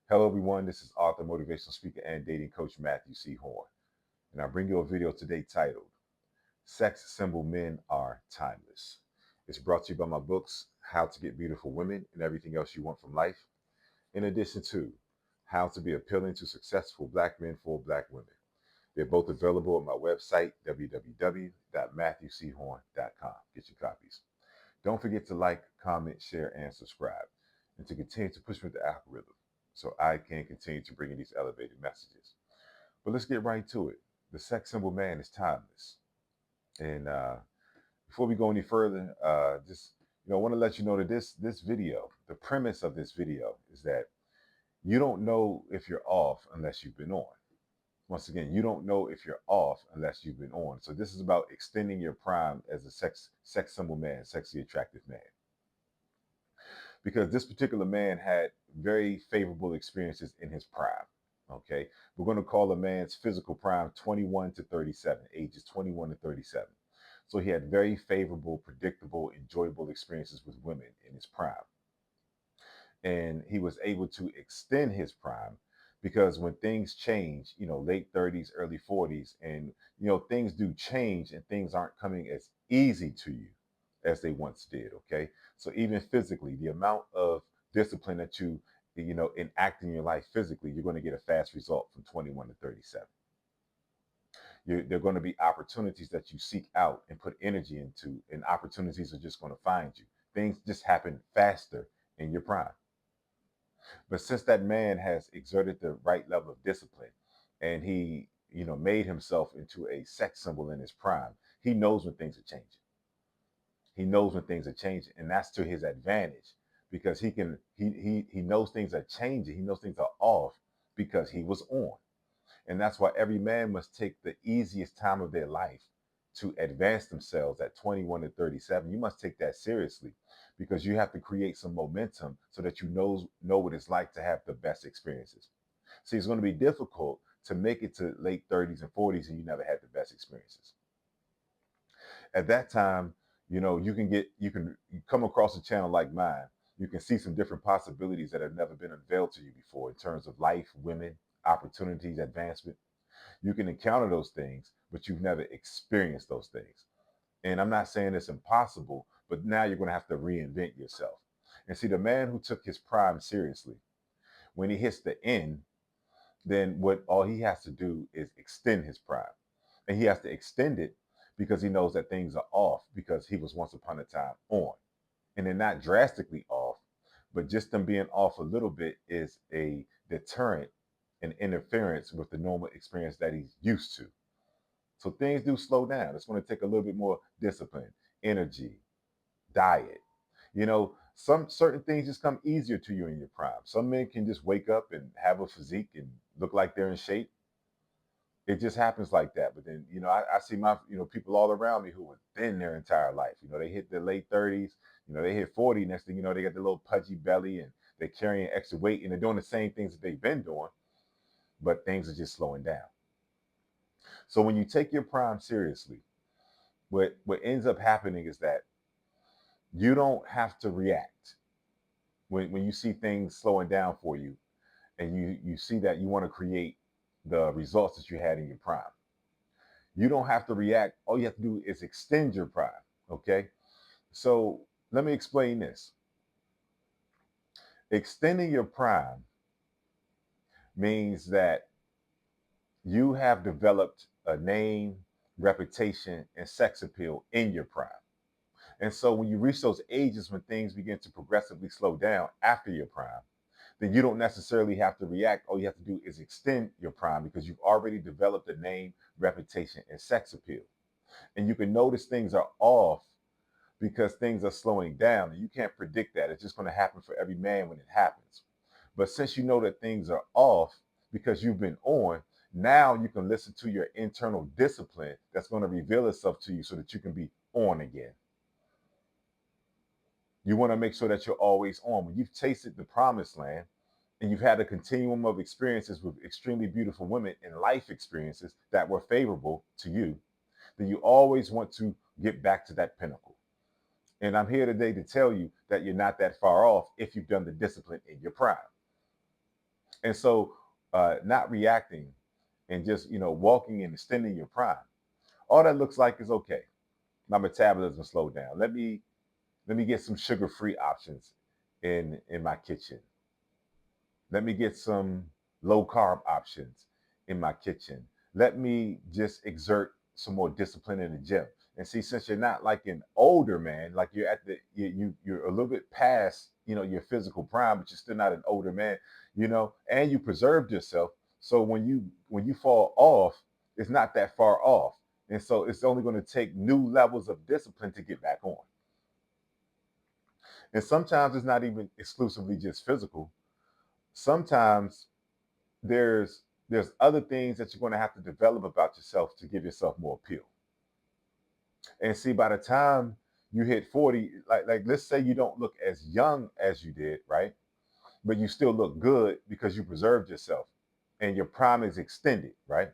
Hello, everyone. This is author, motivational speaker, and dating coach Matthew C. Horne. And I bring you a video today titled Sex Symbol Men Are Timeless. It's brought to you by my books, How to Get Beautiful Women and Everything Else You Want from Life, in addition to How to Be Appealing to Successful Black Men for Black Women. They're both available at my website, www.matthewchorne.com. Get your copies. Don't forget to like, comment, share, and subscribe, and to continue to push with the algorithm so I can continue to bring you these elevated messages. But let's get right to it. The sex symbol man is timeless. And before we go any further, I want to let you know that this video, the premise of this video is that you don't know if you're off unless you've been on. Once again, you don't know if you're off unless you've been on. So this is about extending your prime as a sex symbol man, sexy attractive man, because this particular man had very favorable experiences in his prime. Okay, we're going to call a man's physical prime 21 to 37, ages 21 to 37. So he had very favorable, predictable, enjoyable experiences with women in his prime. And he was able to extend his prime because when things change, late 30s, early 40s, and, things do change and things aren't coming as easy to you as they once did. Okay. So even physically, the amount of discipline that you enact in your life physically, you're going to get a fast result from 21 to 37. There are going to be opportunities that you seek out and put energy into, and opportunities are just going to find you. Things just happen faster in your prime. But since that man has exerted the right level of discipline and he, made himself into a sex symbol in his prime, he knows when things are changing. He knows when things are changing, and that's to his advantage because he knows things are changing. He knows things are off because he was on. And that's why every man must take the easiest time of their life to advance themselves at 21 to 37. You must take that seriously because you have to create some momentum so that you know what it's like to have the best experiences. See, it's going to be difficult to make it to late 30s and 40s and you never had the best experiences. At that time, you come across a channel like mine. You can see some different possibilities that have never been unveiled to you before in terms of life, women, opportunities, advancement. You can encounter those things, but you've never experienced those things. And I'm not saying it's impossible, but now you're going to have to reinvent yourself. And see, the man who took his prime seriously, when he hits the end, then what all he has to do is extend his prime. And he has to extend it because he knows that things are off because he was once upon a time on. And they're not drastically off, but just them being off a little bit is a deterrent and interference with the normal experience that he's used to. So things do slow down. It's going to take a little bit more discipline, energy, diet. Some certain things just come easier to you in your prime. Some men can just wake up and have a physique and look like they're in shape. It just happens like that. But then, I see my, people all around me who were thin their entire life. They hit their late 30s, they hit 40. Next thing you know, they got the little pudgy belly and they're carrying extra weight and they're doing the same things that they've been doing, but things are just slowing down. So when you take your prime seriously, what ends up happening is that you don't have to react when you see things slowing down for you and you see that you want to create the results that you had in your prime. You don't have to react. All you have to do is extend your prime. Okay. So let me explain this. Extending your prime means that you have developed a name, reputation, and sex appeal in your prime. And so when you reach those ages when things begin to progressively slow down after your prime, then you don't necessarily have to react. All you have to do is extend your prime because you've already developed a name, reputation, and sex appeal. And you can notice things are off because things are slowing down. And you can't predict that. It's just going to happen for every man when it happens. But since you know that things are off because you've been on, now you can listen to your internal discipline that's going to reveal itself to you so that you can be on again. You want to make sure that you're always on. When you've tasted the promised land and you've had a continuum of experiences with extremely beautiful women and life experiences that were favorable to you, then you always want to get back to that pinnacle. And I'm here today to tell you that you're not that far off if you've done the discipline in your prime. And so not reacting and just, walking and extending your prime, all that looks like is okay. My metabolism slowed down. Let me get some sugar-free options in my kitchen. Let me get some low carb options in my kitchen. Let me just exert some more discipline in the gym. And see, since you're not like an older man, like you're at the you're a little bit past, your physical prime, but you're still not an older man, and you preserved yourself. So when you fall off, it's not that far off. And so it's only going to take new levels of discipline to get back on. And sometimes it's not even exclusively just physical. Sometimes there's other things that you're going to have to develop about yourself to give yourself more appeal. And see, by the time you hit 40, like let's say you don't look as young as you did, right? But you still look good because you preserved yourself and your prime is extended, right?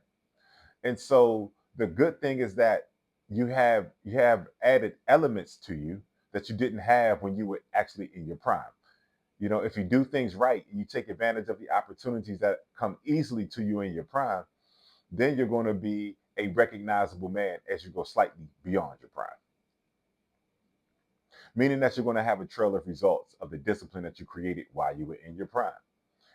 And so the good thing is that you have added elements to you that you didn't have when you were actually in your prime. If you do things right and you take advantage of the opportunities that come easily to you in your prime, then you're going to be a recognizable man as you go slightly beyond your prime. Meaning that you're going to have a trail of results of the discipline that you created while you were in your prime.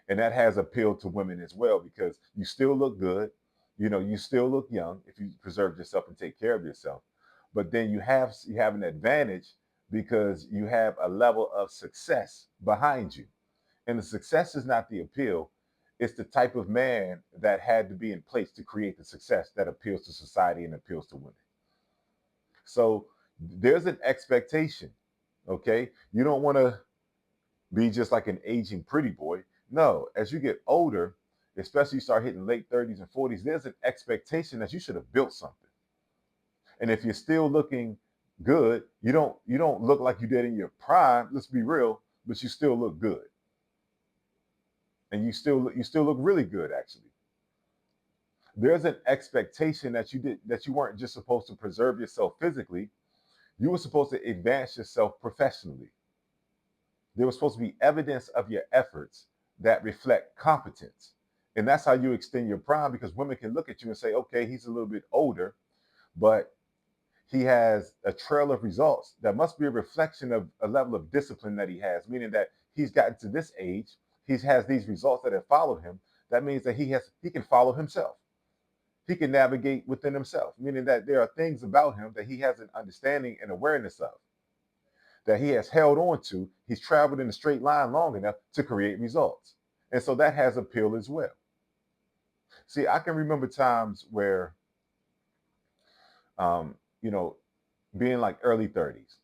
And that has appeal to women as well because you still look good. You still look young if you preserve yourself and take care of yourself. But then you have an advantage because you have a level of success behind you. And the success is not the appeal, it's the type of man that had to be in place to create the success that appeals to society and appeals to women. So there's an expectation, okay? You don't want to be just like an aging pretty boy. No, as you get older, especially you start hitting late 30s and 40s, there's an expectation that you should have built something. And if you're still looking good, you don't look like you did in your prime, let's be real, but you still look good. And you still look really good actually. There's an expectation that you weren't just supposed to preserve yourself physically, you were supposed to advance yourself professionally. There was supposed to be evidence of your efforts that reflect competence. And that's how you extend your prime because women can look at you and say, okay, he's a little bit older, but he has a trail of results that must be a reflection of a level of discipline that he has, meaning that he's gotten to this age, he has these results that have followed him. That means that he can follow himself. He can navigate within himself, meaning that there are things about him that he has an understanding and awareness of, that he has held on to. He's traveled in a straight line long enough to create results. And so that has appeal as well. See, I can remember times where, um, you know, being like early 30s,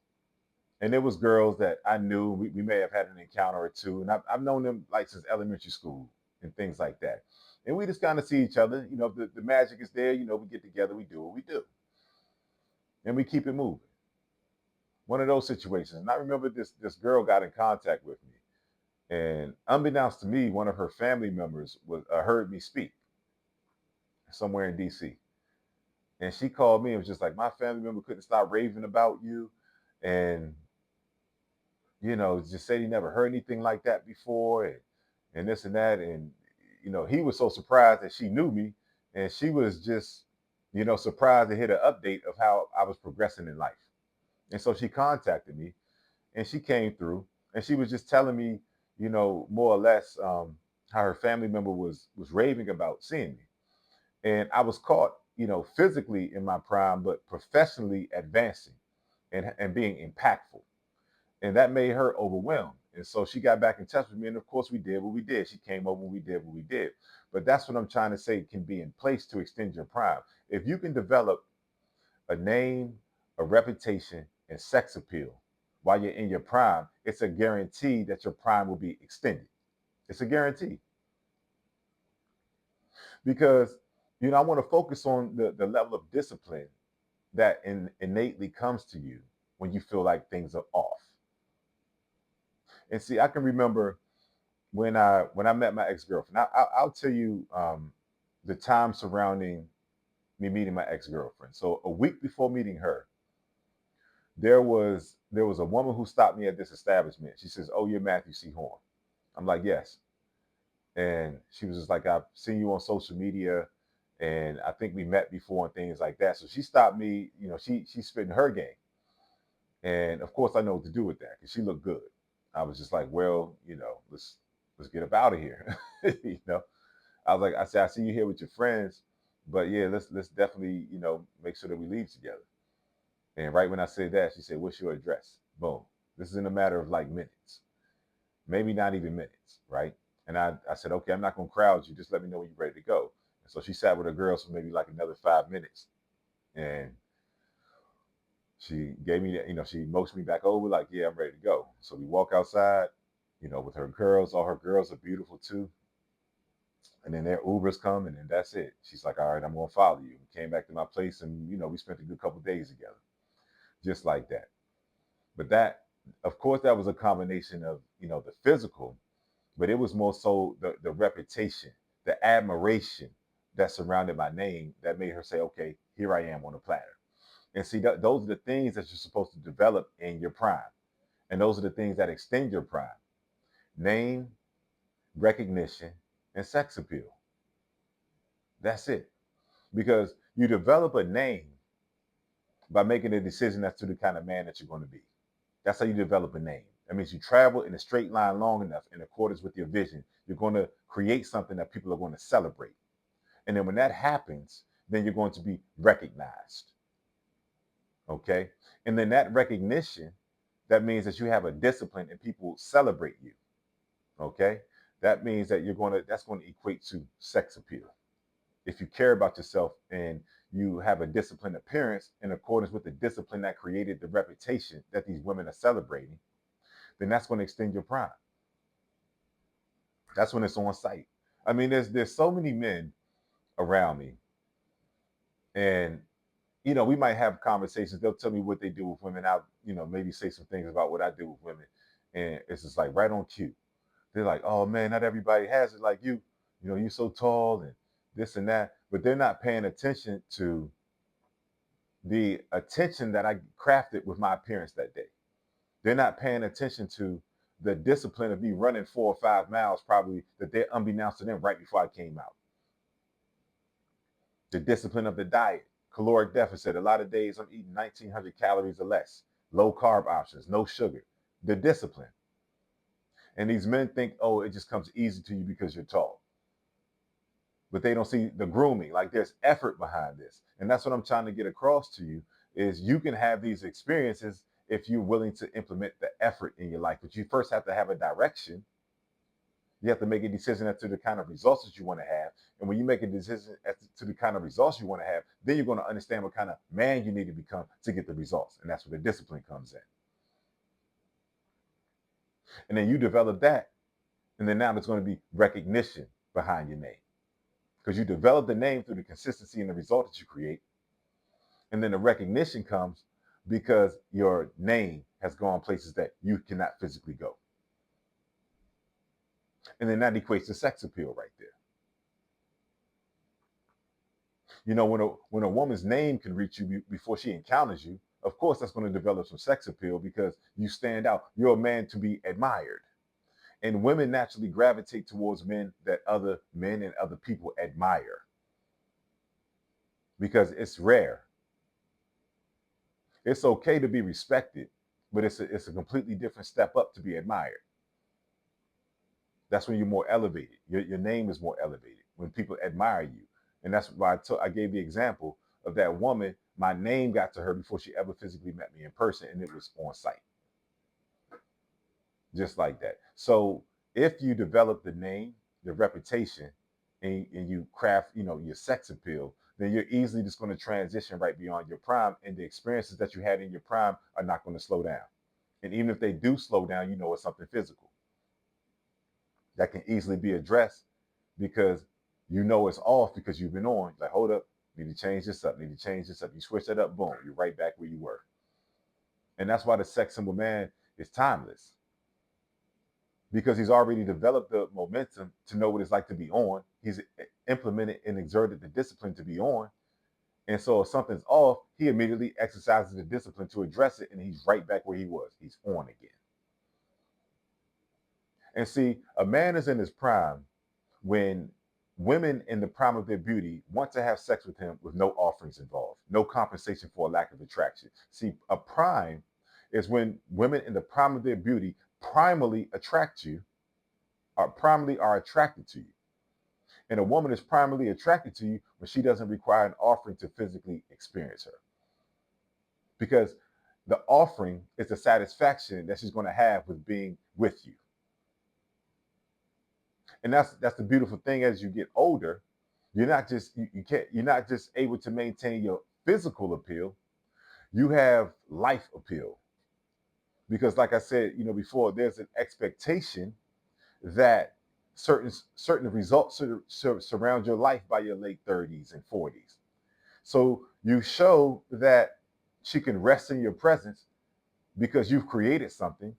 and there was girls that I knew we may have had an encounter or two, and I've known them like since elementary school and things like that. And we just kind of see each other. The magic is there. We get together, we do what we do, and we keep it moving. One of those situations. And I remember this girl got in contact with me, and unbeknownst to me, one of her family members was heard me speak somewhere in D.C. And she called me and was just like, my family member couldn't stop raving about you, and just said he never heard anything like that before, and this and that, and he was so surprised that she knew me, and she was just surprised to hear the update of how I was progressing in life. And so she contacted me, and she came through, and she was just telling me, more or less, how her family member was raving about seeing me, and I was caught, physically in my prime, but professionally advancing and being impactful, and that made her overwhelmed. And so she got back in touch with me, and of course we did what we did. She came over, we did what we did. But that's what I'm trying to say can be in place to extend your prime. If you can develop a name, a reputation, and sex appeal while you're in your prime, it's a guarantee that your prime will be extended. It's a guarantee. Because I want to focus on the level of discipline that innately comes to you when you feel like things are off. And see, I can remember when I met my ex-girlfriend. I'll tell you the time surrounding me meeting my ex-girlfriend. So a week before meeting her, there was a woman who stopped me at this establishment. She says, "Oh, you're Matthew C. Horne." I'm like, "Yes." And she was just like, I've seen you on social media, and I think we met before and things like that. So she stopped me. She's spitting her game, and of course I know what to do with that because she looked good. I was just like, well, let's get up out of here. I was like, I said, I see you here with your friends, but yeah, let's definitely make sure that we leave together. And right when I said that, she said, what's your address? Boom. This is in a matter of like minutes, maybe not even minutes, right? And I said, okay, I'm not gonna crowd you. Just let me know when you're ready to go. And so she sat with her girls for maybe like another 5 minutes, and she gave me that, she motioned me back over, like, yeah, I'm ready to go. So we walk outside, with her girls. All her girls are beautiful too. And then their Ubers come, and then that's it. She's like, all right, I'm gonna follow you. We came back to my place, and we spent a good couple of days together, just like that. But that, of course, that was a combination of the physical, but it was more so the reputation, the admiration that surrounded my name that made her say, okay, here I am on the platter. And see, those are the things that you're supposed to develop in your prime. And those are the things that extend your prime: name, recognition, and sex appeal. That's it. Because you develop a name by making a decision as to the kind of man that you're going to be. That's how you develop a name. That means you travel in a straight line long enough in accordance with your vision. You're going to create something that people are going to celebrate. And then when that happens, then you're going to be recognized. Okay. And then that recognition, that means that you have a discipline and people celebrate you. Okay. That means that that's going to equate to sex appeal. If you care about yourself and you have a disciplined appearance in accordance with the discipline that created the reputation that these women are celebrating, then that's going to extend your prime. That's when it's on site. I mean, there's so many men around me, and we might have conversations. They'll tell me what they do with women. I'll maybe say some things about what I do with women, and it's just like right on cue. They're like, "Oh man, not everybody has it like you. You're so tall and this and that," but they're not paying attention to the attention that I crafted with my appearance that day. They're not paying attention to the discipline of me running 4 or 5 miles, probably that they're unbeknownst to them right before I came out. The discipline of the diet, caloric deficit. A lot of days I'm eating 1,900 calories or less, low carb options, no sugar. The discipline. And these men think, oh, it just comes easy to you because you're tall. But they don't see the grooming. Like there's effort behind this. And that's what I'm trying to get across to you is you can have these experiences if you're willing to implement the effort in your life. But you first have to have a direction. You have to make a decision as to the kind of results that you want to have. And when you make a decision as to the kind of results you want to have, then you're going to understand what kind of man you need to become to get the results. And that's where the discipline comes in. And then you develop that. And then now there's going to be recognition behind your name. Because you develop the name through the consistency and the result that you create. And then the recognition comes because your name has gone places that you cannot physically go. And then that equates to sex appeal right there. When a woman's name can reach you before she encounters you, of course that's going to develop some sex appeal because you stand out. You're a man to be admired. And women naturally gravitate towards men that other men and other people admire because it's rare. It's okay to be respected, but it's a completely different step up to be admired. That's when you're more elevated. Your name is more elevated when people admire you. And that's why I gave the example of that woman. My name got to her before she ever physically met me in person, and it was on site, just like that. So if you develop the name, the reputation, and you craft, your sex appeal, then you're easily just going to transition right beyond your prime, and the experiences that you had in your prime are not going to slow down. And even if they do slow down, it's something physical that can easily be addressed because it's off because you've been on. Like, hold up, need to change this up, need to change this up. You switch that up, boom, you're right back where you were. And that's why the sex symbol man is timeless because he's already developed the momentum to know what it's like to be on. He's implemented and exerted the discipline to be on. And so if something's off, he immediately exercises the discipline to address it, and he's right back where he was. He's on again. And see, a man is in his prime when women in the prime of their beauty want to have sex with him with no offerings involved, no compensation for a lack of attraction. See, a prime is when women in the prime of their beauty primally attract you, or primarily are attracted to you. And a woman is primarily attracted to you when she doesn't require an offering to physically experience her. Because the offering is the satisfaction that she's going to have with being with you. And that's the beautiful thing. As you get older, you're not just able to maintain your physical appeal, you have life appeal. Because like I said, before, there's an expectation that certain results surround your life by your late 30s and 40s. So you show that she can rest in your presence because you've created something,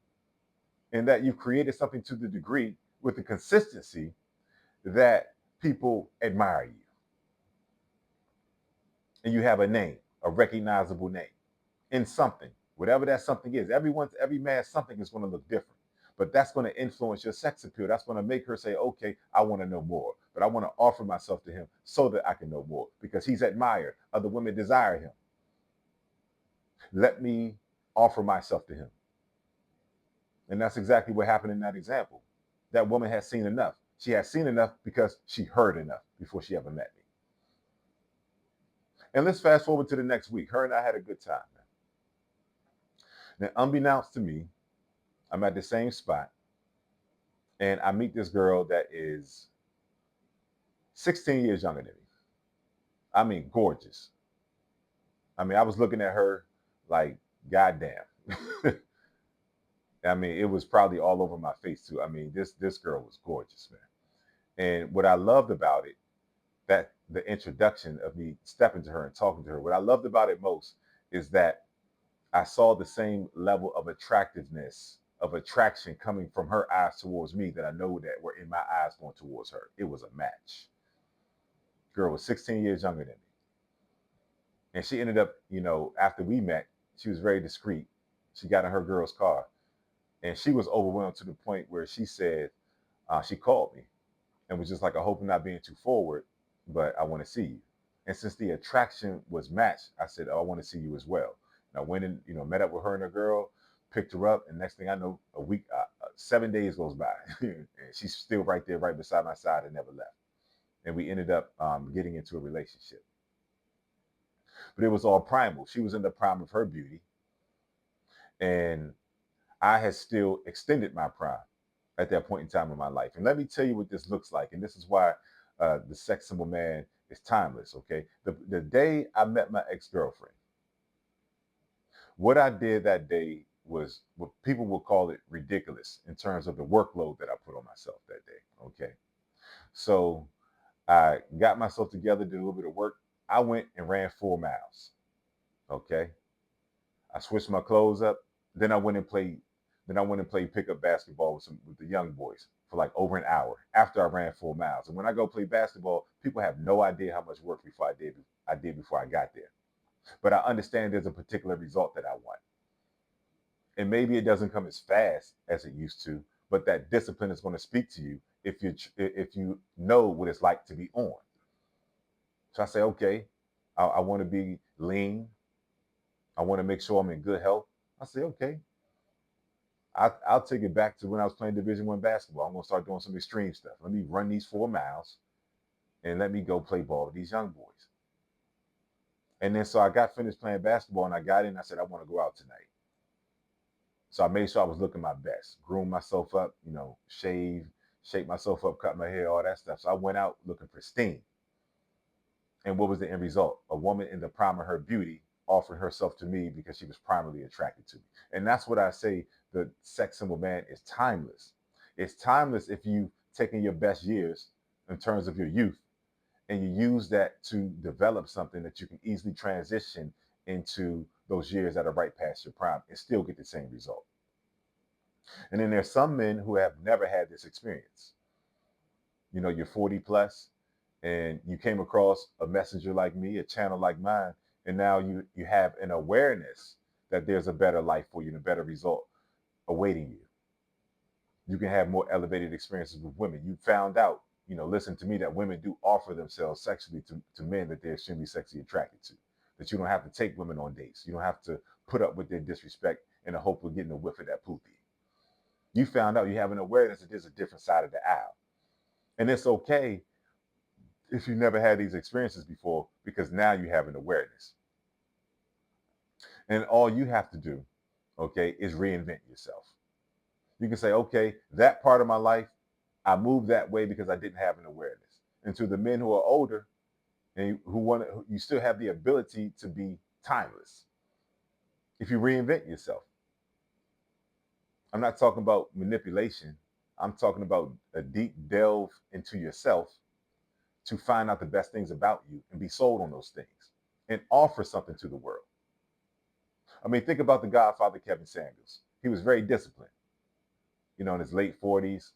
and that you've created something to the degree with the consistency that people admire you. And you have a name, a recognizable name in something, whatever that something is. Every man's something is going to look different, but that's going to influence your sex appeal. That's going to make her say, okay, I want to know more, but I want to offer myself to him so that I can know more, because he's admired. Other women desire him. Let me offer myself to him. And that's exactly what happened in that example. That woman has seen enough. She has seen enough because she heard enough before she ever met me. And let's fast forward to the next week. Her and I had a good time, man. Now, unbeknownst to me, I'm at the same spot, and I meet this girl that is 16 years younger than me. I mean, gorgeous. I mean, I was looking at her like, goddamn. I mean, it was probably all over my face too. I mean, this girl was gorgeous, man. And what I loved about it, that the introduction of me stepping to her and talking to her, what I loved about it most is that I saw the same level of attractiveness, of attraction coming from her eyes towards me that I know that were in my eyes going towards her. It was a match. Girl was 16 years younger than me. And she ended up, after we met, she was very discreet. She got in her girl's car, and she was overwhelmed to the point where she said, she called me and was just like, I hope I'm not being too forward, but I want to see you. And since the attraction was matched, I said, oh, I want to see you as well. And I went and, met up with her and her girl, picked her up. And next thing I know, a week, 7 days goes by. And she's still right there, right beside my side, and never left. And we ended up getting into a relationship. But it was all primal. She was in the prime of her beauty. And I had still extended my prime at that point in time in my life. And let me tell you what this looks like. And this is why the sex symbol man is timeless, okay? The day I met my ex-girlfriend, what I did that day was what people will call it ridiculous in terms of the workload that I put on myself that day, okay? So I got myself together, did a little bit of work. I went and ran 4 miles, okay? I switched my clothes up. Then I went and played pickup basketball with the young boys for like over an hour after I ran 4 miles. And when I go play basketball, people have no idea how much work I did before I got there. But I understand there's a particular result that I want. And maybe it doesn't come as fast as it used to, but that discipline is going to speak to you if you know what it's like to be on. So I say, okay, I want to be lean. I want to make sure I'm in good health. I say, okay, I'll take it back to when I was playing Division I basketball. I'm gonna start doing some extreme stuff. Let me run these 4 miles, and let me go play ball with these young boys. And then so I got finished playing basketball, and I got in. And I said I want to go out tonight. So I made sure I was looking my best, groom myself up, shave, shape myself up, cut my hair, all that stuff. So I went out looking pristine. And what was the end result? A woman in the prime of her beauty offering herself to me because she was primarily attracted to me. And that's what I say, the sex symbol man is timeless. It's timeless if you've taken your best years in terms of your youth and you use that to develop something that you can easily transition into those years that are right past your prime and still get the same result. And then there's some men who have never had this experience. You're 40 plus, and you came across a messenger like me, a channel like mine, and now you have an awareness that there's a better life for you and a better result awaiting you. You can have more elevated experiences with women. You found out, listen to me, that women do offer themselves sexually to men that they're extremely sexually attracted to. That you don't have to take women on dates. You don't have to put up with their disrespect in the hope of getting a whiff of that poopy. You found out, you have an awareness that there's a different side of the aisle. And it's okay if you never had these experiences before, because now you have an awareness. And all you have to do, okay, is reinvent yourself. You can say, okay, that part of my life, I moved that way because I didn't have an awareness. And to the men who are older and you still have the ability to be timeless if you reinvent yourself. I'm not talking about manipulation. I'm talking about a deep delve into yourself to find out the best things about you and be sold on those things and offer something to the world. I mean, think about the Godfather, Kevin Samuels. He was very disciplined, in his late 40s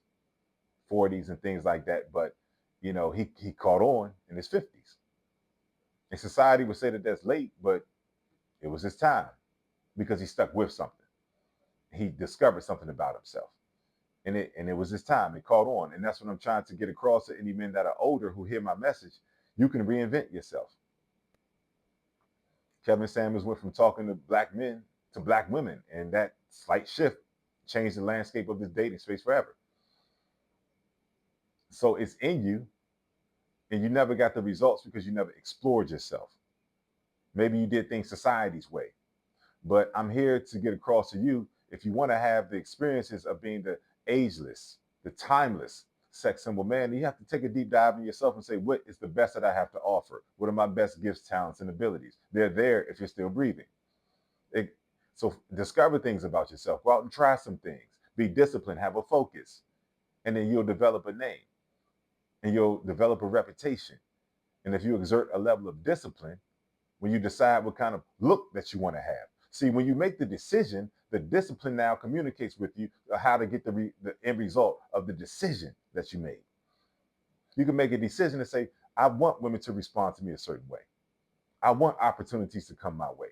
and things like that. But, he caught on in his 50s. And society would say that that's late, but it was his time because he stuck with something. He discovered something about himself. And it was his time. It caught on. And that's what I'm trying to get across to any men that are older who hear my message. You can reinvent yourself. Kevin Samuels went from talking to black men to black women, and that slight shift changed the landscape of this dating space forever. So it's in you, and you never got the results because you never explored yourself. Maybe you did things society's way. But I'm here to get across to you, if you want to have the experiences of being the ageless, the timeless sex symbol man, you have to take a deep dive in yourself and say, what is the best that I have to offer? What are my best gifts, talents, and abilities? They're there if you're still breathing. So discover things about yourself. Go out and try some things. Be disciplined, have a focus. And then you'll develop a name and you'll develop a reputation. And if you exert a level of discipline, when you decide what kind of look that you want to have. See, when you make the decision, the discipline now communicates with you how to get the end result of the decision that you made. You can make a decision and say, I want women to respond to me a certain way. I want opportunities to come my way.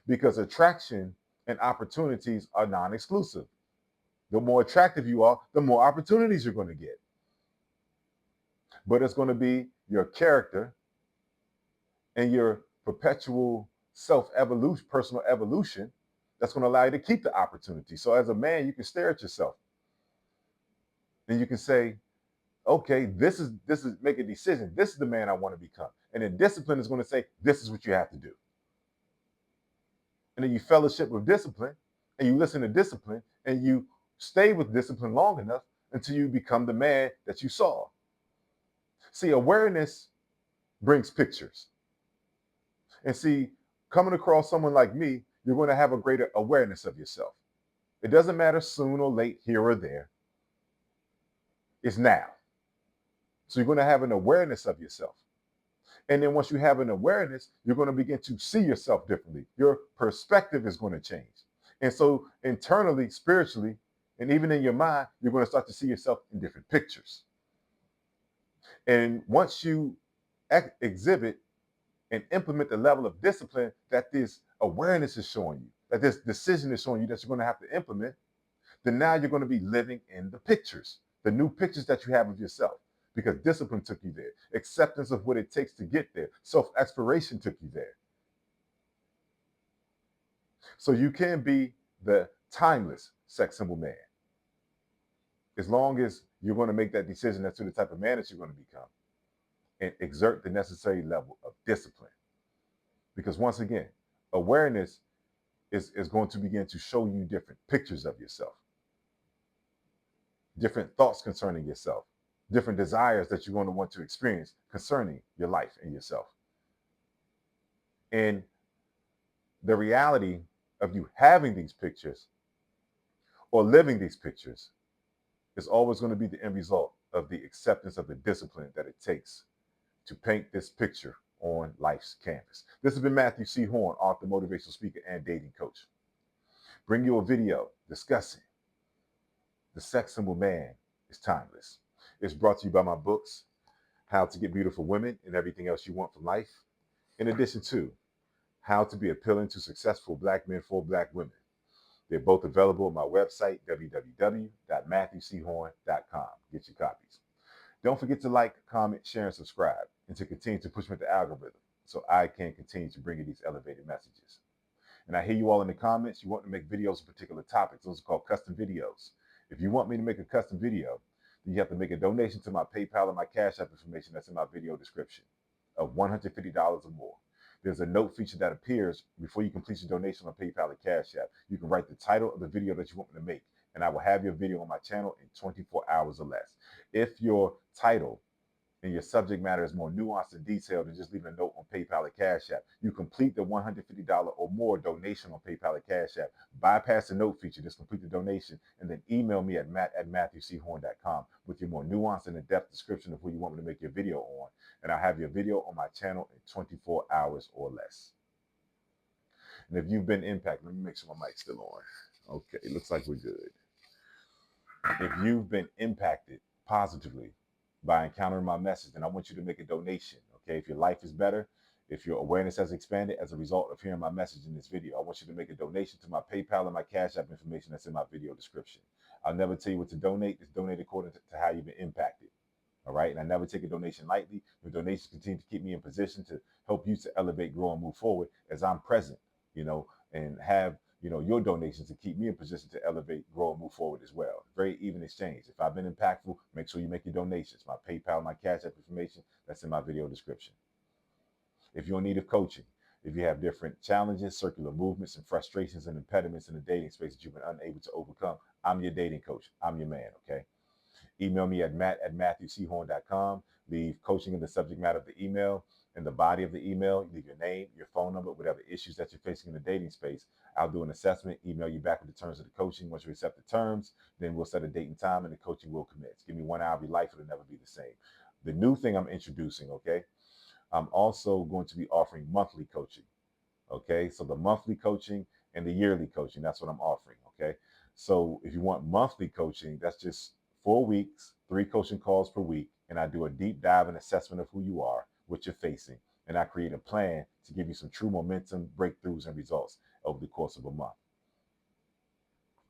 Because attraction and opportunities are non-exclusive. The more attractive you are, the more opportunities you're going to get. But it's going to be your character and your perpetual self-evolution, personal evolution, that's going to allow you to keep the opportunity. So as a man, you can stare at yourself and you can say, okay, this is make a decision. This is the man I want to become. And then discipline is going to say, this is what you have to do. And then you fellowship with discipline and you listen to discipline and you stay with discipline long enough until you become the man that you saw. See, awareness brings pictures. And see, coming across someone like me, you're going to have a greater awareness of yourself. It doesn't matter soon or late, here or there. It's now. So you're going to have an awareness of yourself. And then once you have an awareness, you're going to begin to see yourself differently. Your perspective is going to change. And so internally, spiritually, and even in your mind, you're going to start to see yourself in different pictures. And once you exhibit and implement the level of discipline that this awareness is showing you, that this decision is showing you that you're going to have to implement, then now you're going to be living in the pictures, the new pictures that you have of yourself, because discipline took you there. Acceptance of what it takes to get there. Self-exploration took you there. So you can be the timeless sex symbol man, as long as you're going to make that decision as to the type of man that you're going to become and exert the necessary level of discipline. Because once again, awareness is going to begin to show you different pictures of yourself, different thoughts concerning yourself, different desires that you're going to want to experience concerning your life and yourself. And the reality of you having these pictures or living these pictures is always going to be the end result of the acceptance of the discipline that it takes to paint this picture on life's canvas. This has been Matthew C. Horne, author, motivational speaker, and dating coach. Bring you a video discussing the sex symbol man is timeless. It's brought to you by my books, How to Get Beautiful Women and Everything Else You Want from Life, in addition to How to Be Appealing to Successful Black Men for Black Women. They're both available on my website, www.matthewchorne.com. Get your copies. Don't forget to like, comment, share, and subscribe, and to continue to push me with the algorithm so I can continue to bring you these elevated messages. And I hear you all in the comments. You want to make videos on particular topics. Those are called custom videos. If you want me to make a custom video, then you have to make a donation to my PayPal and my Cash App information that's in my video description of $150 or more. There's a note feature that appears before you complete your donation on PayPal and Cash App. You can write the title of the video that you want me to make, and I will have your video on my channel in 24 hours or less. If your title and your subject matter is more nuanced and detailed than just leaving a note on PayPal or Cash App, you complete the $150 or more donation on PayPal or Cash App. Bypass the note feature, just complete the donation, and then email me at matt@matthewchorne.com with your more nuanced and in-depth description of who you want me to make your video on, and I'll have your video on my channel in 24 hours or less. And if you've been impacted, let me make sure my mic's still on. Okay, it looks like we're good. If you've been impacted positively by encountering my message, then I want you to make a donation. Okay, if your life is better, if your awareness has expanded as a result of hearing my message in this video, I want you to make a donation to my PayPal and my Cash App information that's in my video description. I'll never tell you what to donate. Just donate according to how you've been impacted. All right. And I never take a donation lightly. The donations continue to keep me in position to help you to elevate, grow, and move forward as I'm present, and have, your donations to keep me in position to elevate, grow, and move forward as well. Very even exchange. If I've been impactful, make sure you make your donations. My PayPal, my Cash App information, that's in my video description. If you're in need of coaching, if you have different challenges, circular movements, and frustrations and impediments in the dating space that you've been unable to overcome, I'm your dating coach. I'm your man, okay? Email me at matt@matthewchorne.com. Leave coaching in the subject matter of the email. In the body of the email, leave your name, your phone number, whatever issues that you're facing in the dating space. I'll do an assessment, email you back with the terms of the coaching. Once you accept the terms, then we'll set a date and time and the coaching will commence. Give me 1 hour of your life, it'll never be the same. The new thing I'm introducing, okay? I'm also going to be offering monthly coaching. Okay, so the monthly coaching and the yearly coaching, that's what I'm offering. Okay, so if you want monthly coaching, that's just 4 weeks, 3 coaching calls per week, and I do a deep dive and assessment of who you are, what you're facing, and I create a plan to give you some true momentum, breakthroughs, and results over the course of a month.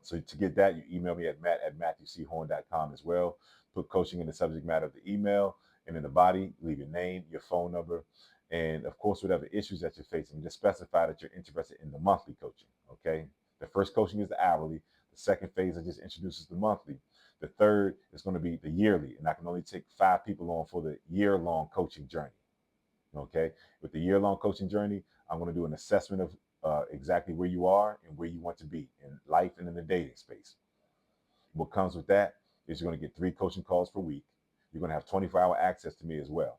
So to get that, you email me at matt@matthewchorne.com as well. Put coaching in the subject matter of the email, and in the body, leave your name, your phone number, and of course, whatever issues that you're facing, just specify that you're interested in the monthly coaching. Okay. The first coaching is the hourly. The second phase I just introduces the monthly. The third is going to be the yearly, and I can only take 5 people on for the year-long coaching journey. Okay. With the year-long coaching journey, I'm going to do an assessment of exactly where you are and where you want to be in life and in the dating space. What comes with that is you're going to get 3 coaching calls per week. You're going to have 24-hour access to me as well,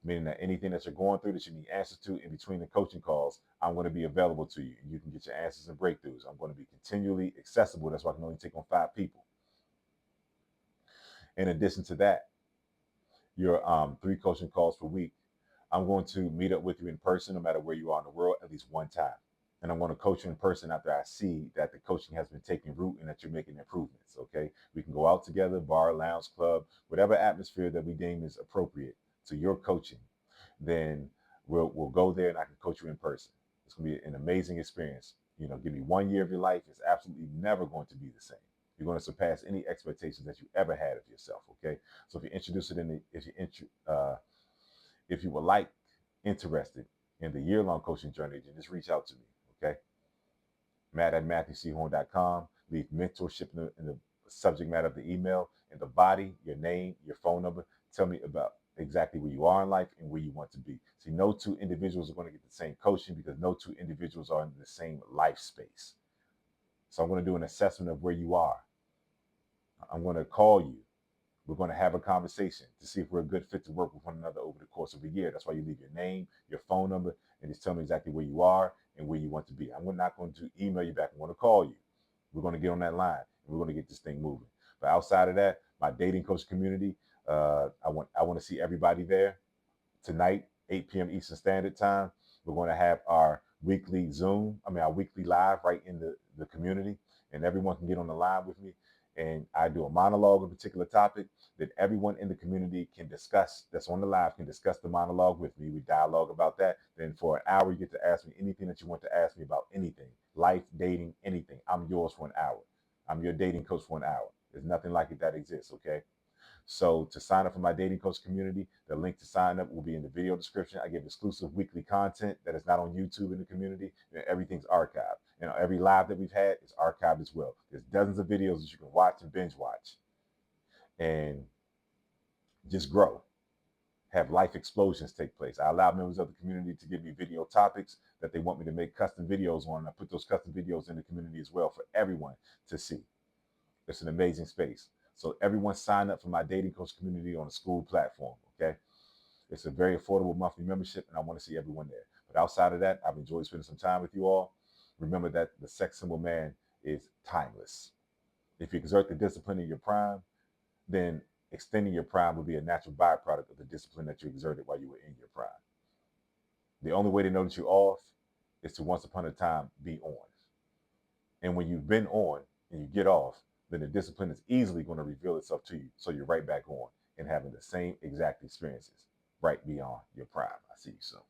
meaning that anything that you're going through that you need answers to in between the coaching calls, I'm going to be available to you. You can get your answers and breakthroughs. I'm going to be continually accessible. That's why I can only take on 5 people. In addition to that, your 3 coaching calls per week, I'm going to meet up with you in person, no matter where you are in the world, at least one time. And I'm going to coach you in person after I see that the coaching has been taking root and that you're making improvements. Okay. We can go out together, bar, lounge, club, whatever atmosphere that we deem is appropriate to your coaching. Then we'll go there and I can coach you in person. It's going to be an amazing experience. Give me 1 year of your life. It's absolutely never going to be the same. You're going to surpass any expectations that you ever had of yourself. Okay. So if you're interested in if you were interested in the year-long coaching journey, then just reach out to me, okay? Matt@matthewchorne.com. Leave mentorship in the subject matter of the email, in the body, your name, your phone number. Tell me about exactly where you are in life and where you want to be. See, no 2 individuals are going to get the same coaching because no 2 individuals are in the same life space. So I'm going to do an assessment of where you are. I'm going to call you. We're going to have a conversation to see if we're a good fit to work with one another over the course of a year. That's why you leave your name, your phone number, and just tell me exactly where you are and where you want to be. I'm not going to email you back. I'm going to call you. We're going to get on that line and we're going to get this thing moving. But outside of that, my dating coach community, I want to see everybody there tonight, 8 p.m. Eastern Standard Time. We're going to have our weekly our weekly live right in the community, and everyone can get on the line with me. And I do a monologue on a particular topic that everyone in the community can discuss, that's on the live, can discuss the monologue with me. We dialogue about that. Then for an hour, you get to ask me anything that you want to ask me about anything, life, dating, anything. I'm yours for an hour. I'm your dating coach for an hour. There's nothing like it that exists, okay? So to sign up for my dating coach community, the link to sign up will be in the video description. I give exclusive weekly content that is not on YouTube in the community. Everything's archived. Every live that we've had is archived as well. There's dozens of videos that you can watch and binge watch and just grow. Have life explosions take place. I allow members of the community to give me video topics that they want me to make custom videos on. And I put those custom videos in the community as well for everyone to see. It's an amazing space. So everyone sign up for my dating coach community on a school platform, okay? It's a very affordable monthly membership, and I want to see everyone there. But outside of that, I've enjoyed spending some time with you all. Remember that the sex symbol man is timeless. If you exert the discipline in your prime, then extending your prime will be a natural byproduct of the discipline that you exerted while you were in your prime. The only way to know that you're off is to once upon a time be on. And when you've been on and you get off, then the discipline is easily going to reveal itself to you. So you're right back on and having the same exact experiences right beyond your prime. I see you soon.